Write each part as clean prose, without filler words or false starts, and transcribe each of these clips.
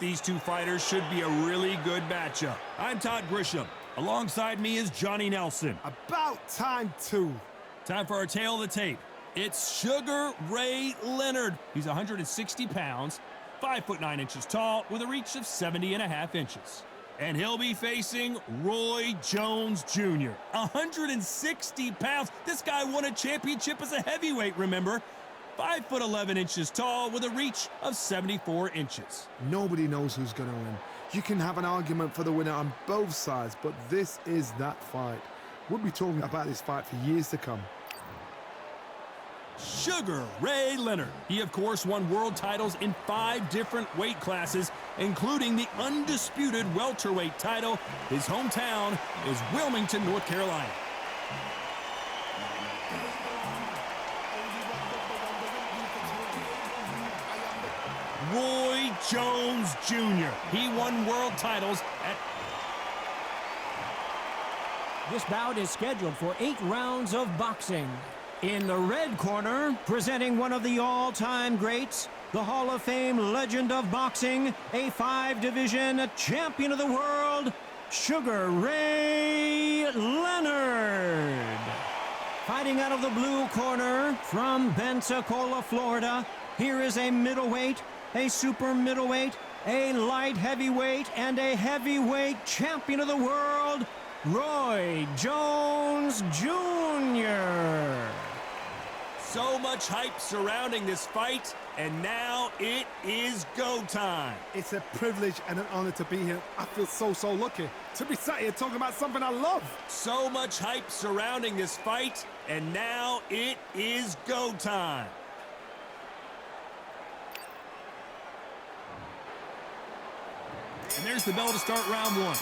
these two fighters should be a really good matchup. I'm Todd Grisham. Alongside me is Johnny Nelson. About time, too. Time for our tail of the tape. It's Sugar Ray Leonard. He's 160 pounds, 5'9" tall, with a reach of 70.5 inches. And he'll be facing Roy Jones Jr., 160 pounds. This guy won a championship as a heavyweight, remember? 5'11" tall, with a reach of 74 inches. Nobody knows who's going to win. You can have an argument for the winner on both sides, but this is that fight. We'll be talking about this fight for years to come. Sugar Ray Leonard. He, of course, won world titles in 5 different weight classes, including the Undisputed welterweight title. His hometown is Wilmington, North Carolina. Roy Jones Jr. He won world titles at... This bout is scheduled for 8 rounds of boxing. In the red corner, presenting one of the all-time greats, the Hall of Fame legend of boxing, a 5-division champion of the world, Sugar Ray Leonard. Fighting out of the blue corner from Pensacola, Florida, here is a middleweight, a super middleweight, a light heavyweight, and a heavyweight champion of the world, Roy Jones Jr. So much hype surrounding this fight, and now it is go time. It's a privilege and an honor to be here. I feel so lucky to be sat here talking about something I love. So much hype surrounding this fight, and now it is go time. And there's the bell to start round 1.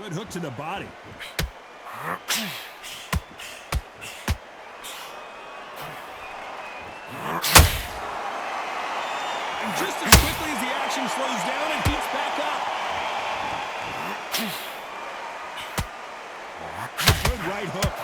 Good hook to the body. And just as quickly as the action slows down, it heats back up. Good right hook.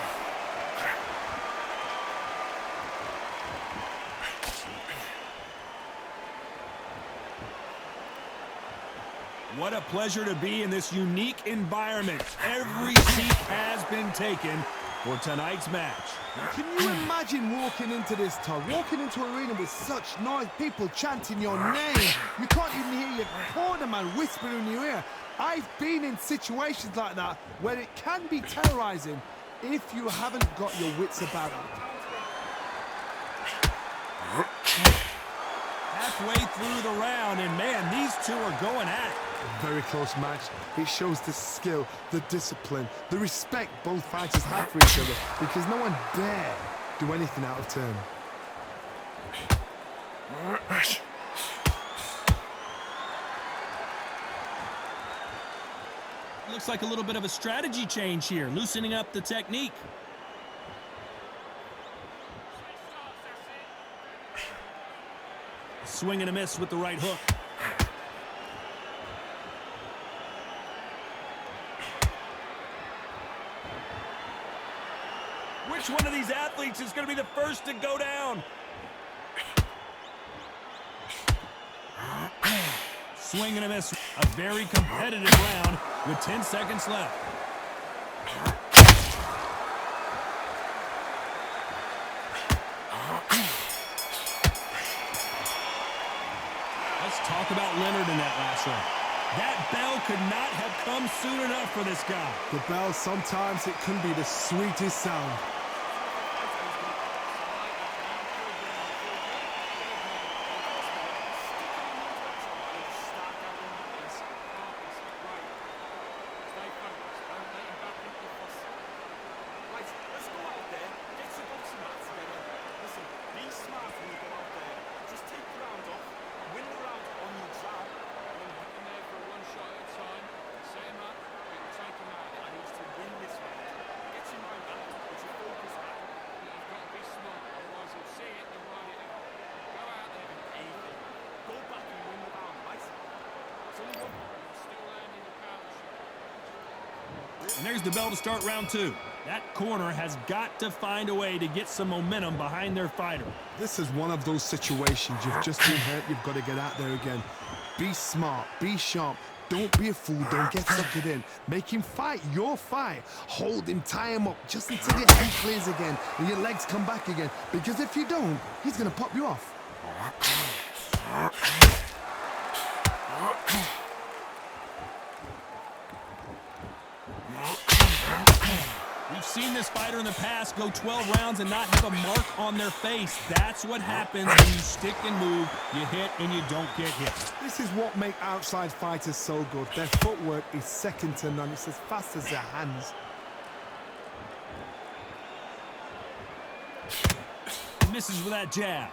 What a pleasure to be in this unique environment. Every seat has been taken for tonight's match. Can you imagine walking into this, Todd? Walking into an arena with such noise, people chanting your name. You can't even hear your corner man whispering in your ear. I've been in situations like that where it can be terrorizing if you haven't got your wits about you. Halfway through the round, and man, these two are going at it. Very close match. It shows the skill, the discipline, the respect both fighters have for each other, because no one dare do anything out of turn. Looks like a little bit of a strategy change here, loosening up the technique. Swing and a miss with the right hook. Which one of these athletes is going to be the first to go down? Swing and a miss. A very competitive round with 10 seconds left. Let's talk about Leonard in that last round. That bell could not have come soon enough for this guy. The bell, sometimes it can be the sweetest sound. And there's the bell to start round 2. That corner has got to find a way to get some momentum behind their fighter. This is one of those situations. You've just been hurt. You've got to get out there again. Be smart. Be sharp. Don't be a fool. Don't get suckered in. Make him fight your fight. Hold him, tie him up just until your head clears again and your legs come back again. Because if you don't, he's going to pop you off. We've seen this fighter in the past go 12 rounds and not have a mark on their face. That's what happens when you stick and move, you hit and you don't get hit. This is what makes outside fighters so good. Their footwork is second to none. It's as fast as their hands. He misses with that jab.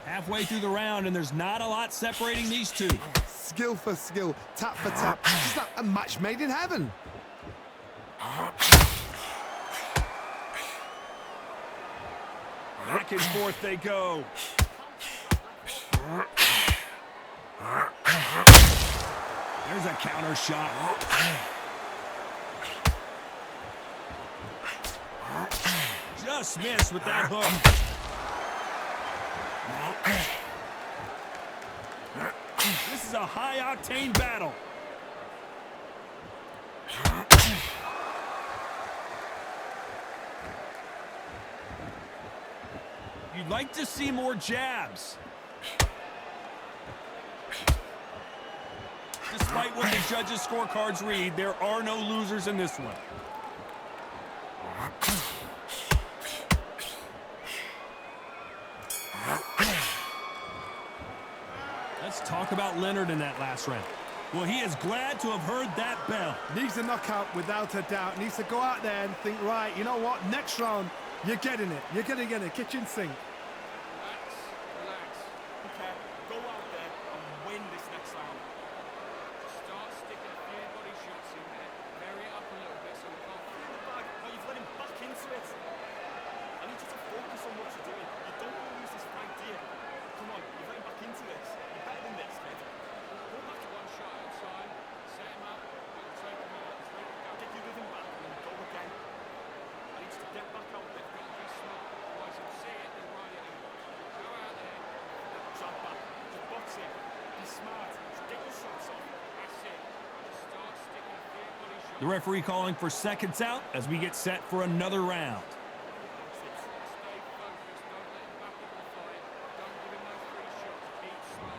Halfway through the round, and there's not a lot separating these two. Skill for skill, tap for tap. It's like a match made in heaven. Back and forth they go. There's a counter shot. Just missed with that hook. This is a high-octane battle. You'd like to see more jabs. Despite what the judges' scorecards read, there are no losers in this one. Let's talk about Leonard in that last round. Well, he is glad to have heard that bell. Needs a knockout without a doubt. Needs to go out there and think, right, you know what, next round, you're getting it. You're going to get a kitchen sink. Relax. Okay, go out there and win this next round. Start sticking a few body shots in there. Vary it up a little bit so we can't feel the bag. Oh, you've let him back into it. I need you to focus on what you're doing. You don't want to lose this fight, dear. Come on, you've let him back into this. You're better than this, kid. Go back to one shot at a time. Set him up. It'll take a minute. Just let him go. Get your rhythm back and then go again. I need you to get back out there. You've got to be smart. Otherwise, you'll see it and ride it. Go out there. Drop back. Just box it. Be smart. Just get your shots off. That's it. Just start sticking a few body shots. The referee calling for seconds out as we get set for another round. Stay focused. Don't let him back into the fight. Don't give him those free shots. Keep slow.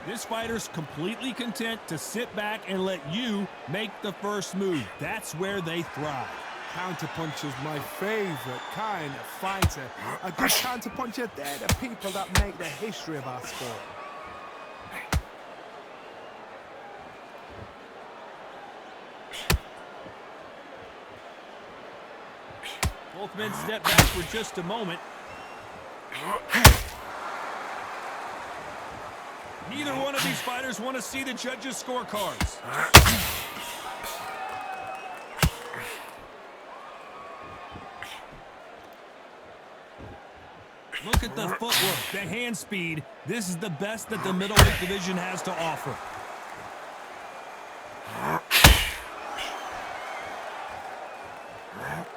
This fighter's completely content to sit back and let you make the first move. That's where they thrive. Counterpuncher's my favorite kind of fighter. A good counterpuncher, they're the people that make the history of our sport. Both men step back for just a moment. Neither one of these fighters want to see the judges' scorecards. Look at the footwork, the hand speed. This is the best that the middleweight division has to offer.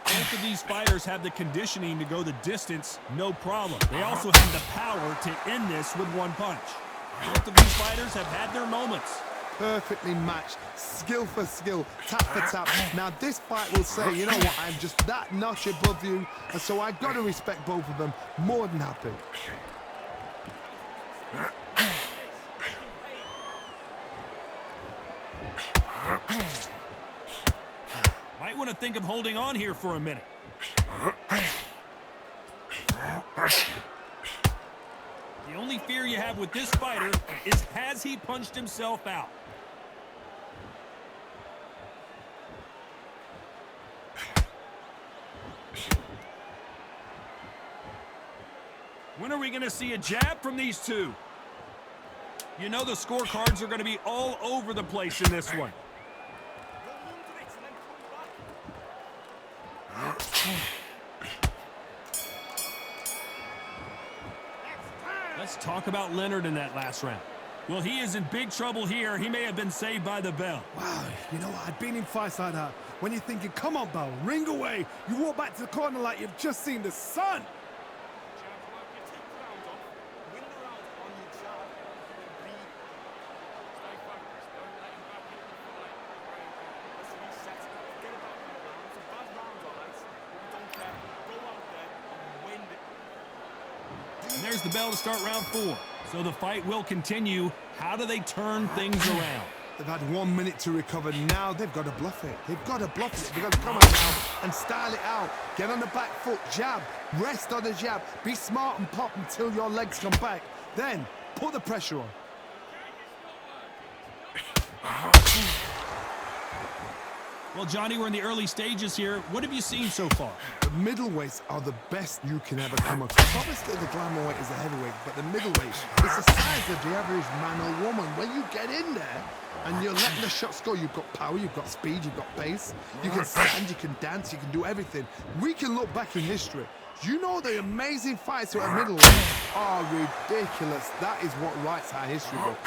Both of these fighters have the conditioning to go the distance, no problem. They also have the power to end this with one punch. Both of these fighters have had their moments. Perfectly matched, skill for skill, tap for tap. Now this fight will say, you know what, I'm just that notch above you, and so I've got to respect both of them. More than happy. Might want to think of holding on here for a minute. The only fear you have with this fighter is, has he punched himself out? When are we going to see a jab from these two? You know the scorecards are going to be all over the place in this one. Let's talk about Leonard in that last round. Well, he is in big trouble here. He may have been saved by the bell. Wow, you know what? I've been in fights like that. When you're thinking, come on, Bell, ring away. You walk back to the corner like you've just seen the sun. Jab work, you take the round off, win the round on your jab, stay focused, don't let him back into the fight. Let's reset, forget about that round. It's a bad round, alright, but we don't care. Go out there and win it. And there's the bell to start round 4. So the fight will continue. How do they turn things around? They've had 1 minute to recover. Now they've got to bluff it. They've got to bluff it. They've got to come out now and style it out. Get on the back foot, jab, rest on the jab. Be smart and pop until your legs come back. Then put the pressure on. Well, Johnny, we're in the early stages here. What have you seen so far? The middleweights are the best you can ever come across. Obviously, the glamour weight is the heavyweight, but the middleweight is the size of the average man or woman. When you get in there and you're letting the shots go, you've got power, you've got speed, you've got pace. You can stand, you can dance, you can do everything. We can look back in history. You know the amazing fights at middleweight are ridiculous. That is what writes our history book.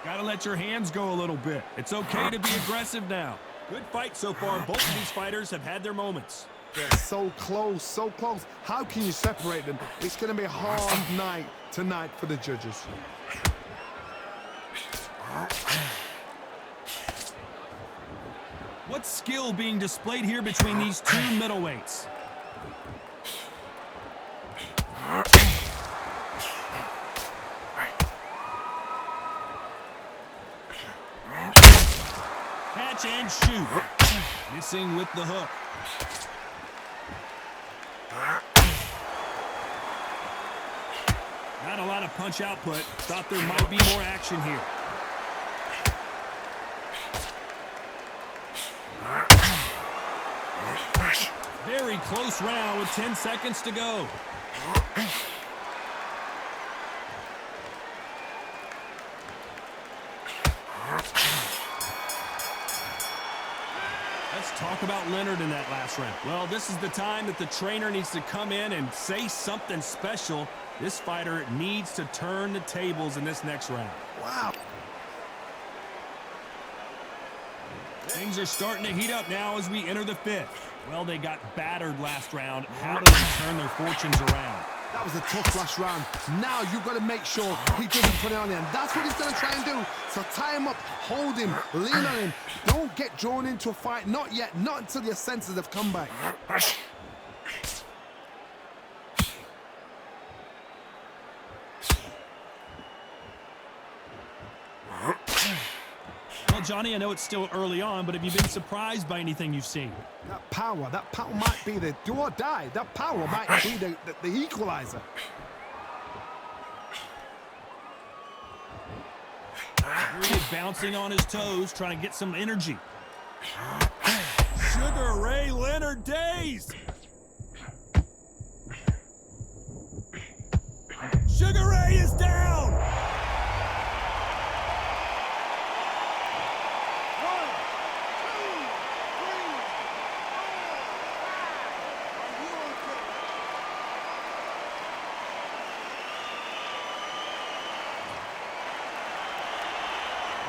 Gotta let your hands go a little bit. It's okay to be aggressive now. Good fight so far. Both of these fighters have had their moments. They're so close, so close. How can you separate them? It's going to be a hard night tonight for the judges. What skill being displayed here between these two middleweights? Catch and shoot. Missing with the hook. Not a lot of punch output. Thought there might be more action here. Very close round with 10 seconds to go. Let's talk about Leonard in that last round. Well, this is the time that the trainer needs to come in and say something special. This fighter needs to turn the tables in this next round. Wow. Things are starting to heat up now as we enter the 5th. Well, they got battered last round. How do they turn their fortunes around? That was a tough last round. Now you've got to make sure he doesn't put it on him. That's what he's going to try and do. So tie him up, hold him, lean on him. Don't get drawn into a fight. Not yet. Not until your senses have come back. Well, Johnny, I know it's still early on, but have you been surprised by anything you've seen? That power might be the do or die. That power might be the equalizer. Really bouncing on his toes, trying to get some energy. Sugar Ray Leonard dazed. Sugar Ray is down.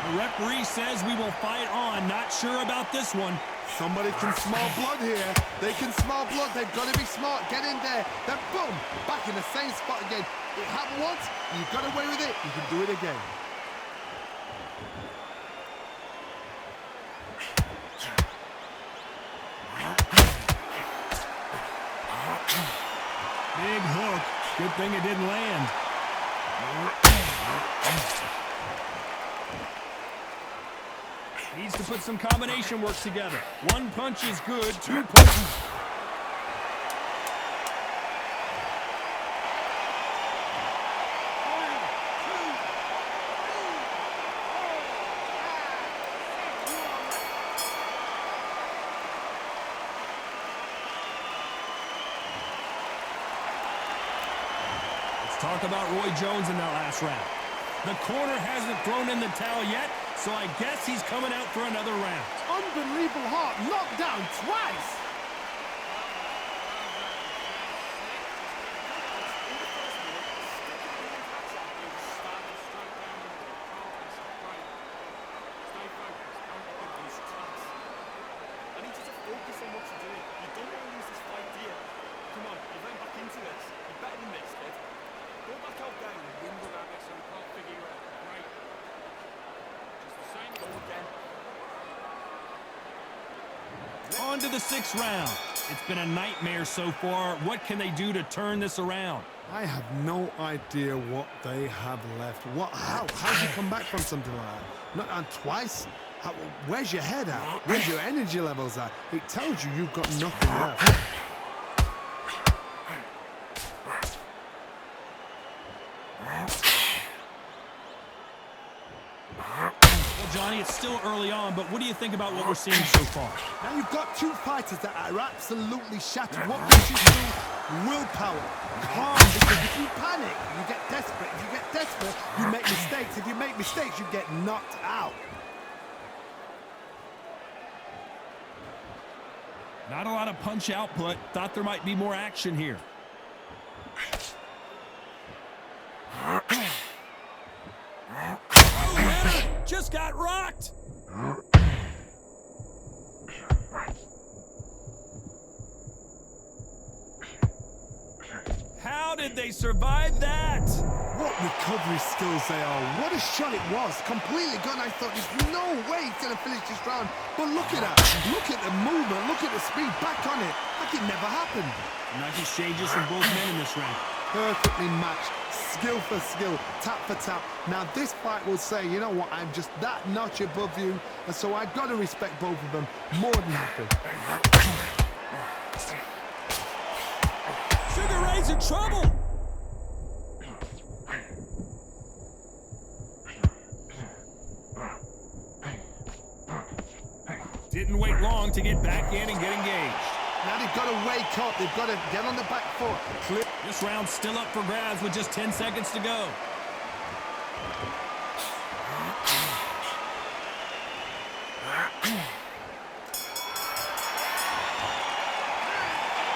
The referee says we will fight on. Not sure about this one. Somebody can smell blood here. They can smell blood. They've got to be smart. Get in there. Then boom, back in the same spot again. It happened once. You got away with it. You can do it again. Big hook. Good thing it didn't land. Needs to put some combination work together. One punch is good, 2 punches. Let's talk about Roy Jones in that last round. The corner hasn't thrown in the towel yet, so I guess he's coming out for another round. Unbelievable heart, knocked down twice. On to the 6th round. It's been a nightmare so far. What can they do to turn this around? I have no idea what they have left. How do you come back from something like that? Not on twice? Where's your head at? Where's your energy levels at? It tells you you've got nothing left. Johnny, it's still early on, but what do you think about what we're seeing so far? Now you've got two fighters that are absolutely shattered. What gives you willpower? Calm, because if you panic, you get desperate. If you get desperate, you make mistakes. If you make mistakes, you get knocked out. Not a lot of punch output. Thought there might be more action here. Just got rocked. How did they survive that? What recovery skills they are. What a shot it was. Completely gone. I thought there's no way he's going to finish this round. But look at that. Look at the movement. Look at the speed. Back on it. Like it never happened. Nice exchanges from both men in this round. Perfectly matched. Skill for skill. Tap for tap. Now this fight will say, you know what, I'm just that notch above you. And so I've got to respect both of them. More than happy. Sugar Ray's in trouble. Didn't wait long to get back in and get engaged. Now they've got to wake up. They've got to get on the back foot. Clip. This round's still up for grabs with just 10 seconds to go.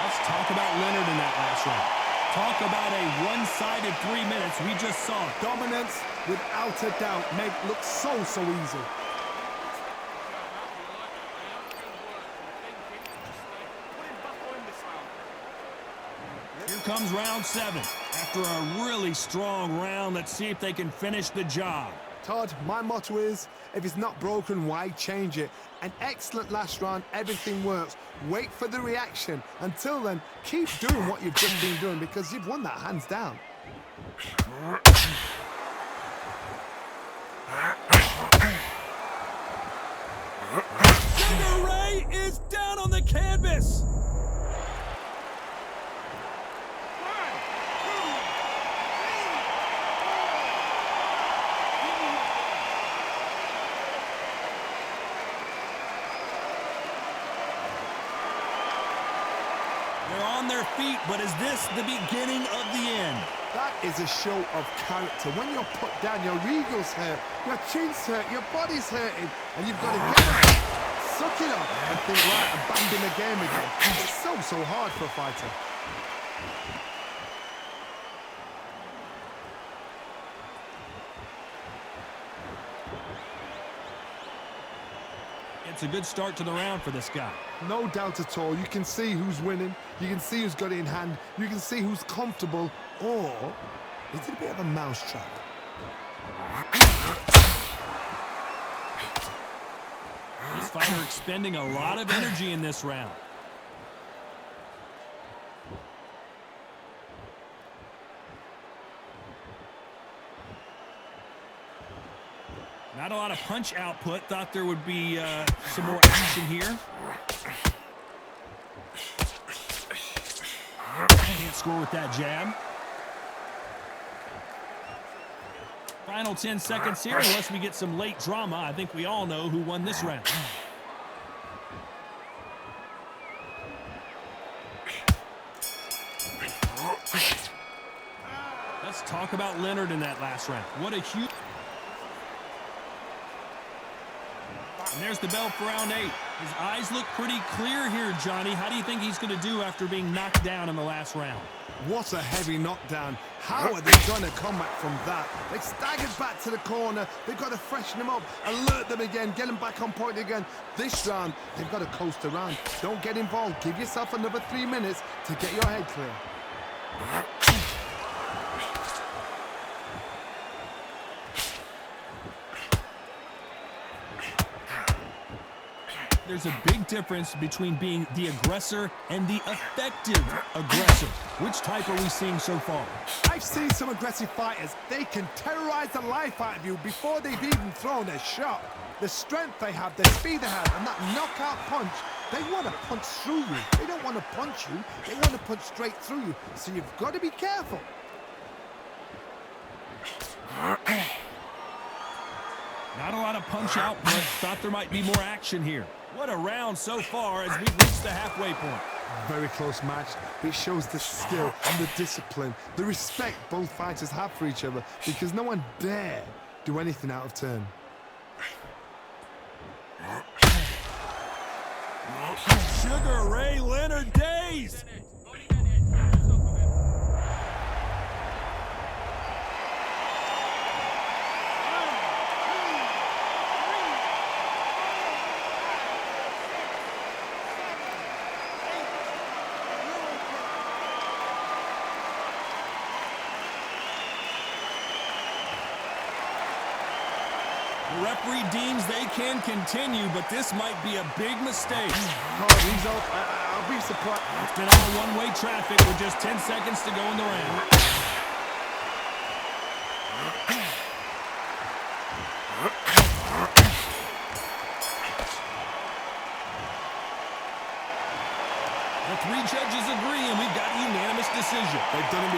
Let's talk about Leonard in that last round. Talk about a one-sided 3 minutes we just saw. Dominance, without a doubt, make it look so easy. Here comes round 7. After a really strong round, let's see if they can finish the job. Todd, my motto is, if it's not broken, why change it? An excellent last round, everything works. Wait for the reaction. Until then, keep doing what you've just been doing because you've won that hands down. Sugar Ray is down on the canvas. They're on their feet, but is this the beginning of the end? That is a show of character. When you're put down, your ego's hurt, your chin's hurt, your body's hurting, and you've got to get up, suck it up, and think, right, abandon the game again. It's so hard for a fighter. It's a good start to the round for this guy. No doubt at all. You can see who's winning. You can see who's got it in hand. You can see who's comfortable. Or is it a bit of a mousetrap? This fighter expending a lot of energy in this round. Not a lot of punch output. Thought there would be some more action here. Can't score with that jab. Final 10 seconds here, unless we get some late drama. I think we all know who won this round. Let's talk about Leonard in that last round. What a huge... there's the bell for round 8. His eyes look pretty clear here, Johnny. How do you think he's going to do after being knocked down in the last round? What a heavy knockdown. How are they going to come back from that? They staggered back to the corner. They've got to freshen them up, alert them again, get them back on point again. This round, they've got to coast around. Don't get involved. Give yourself another 3 minutes to get your head clear. There's a big difference between being the aggressor and the effective aggressor. Which type are we seeing so far? I've seen some aggressive fighters. They can terrorize the life out of you before they've even thrown a shot. The strength they have, the speed they have, and that knockout punch, they want to punch through you. They don't want to punch you. They want to punch straight through you. So you've got to be careful. Not a lot of punch out, but thought there might be more action here. What a round so far as we've reached the halfway point. Very close match. It shows the skill and the discipline, the respect both fighters have for each other, because no one dare do anything out of turn. Sugar Ray Leonard days! The referee deems they can continue, but this might be a big mistake. Oh, he's off. I'll be surprised. It's been all one-way traffic with just 10 seconds to go in the round. The 3 judges agree, and we've got a unanimous decision. They've done it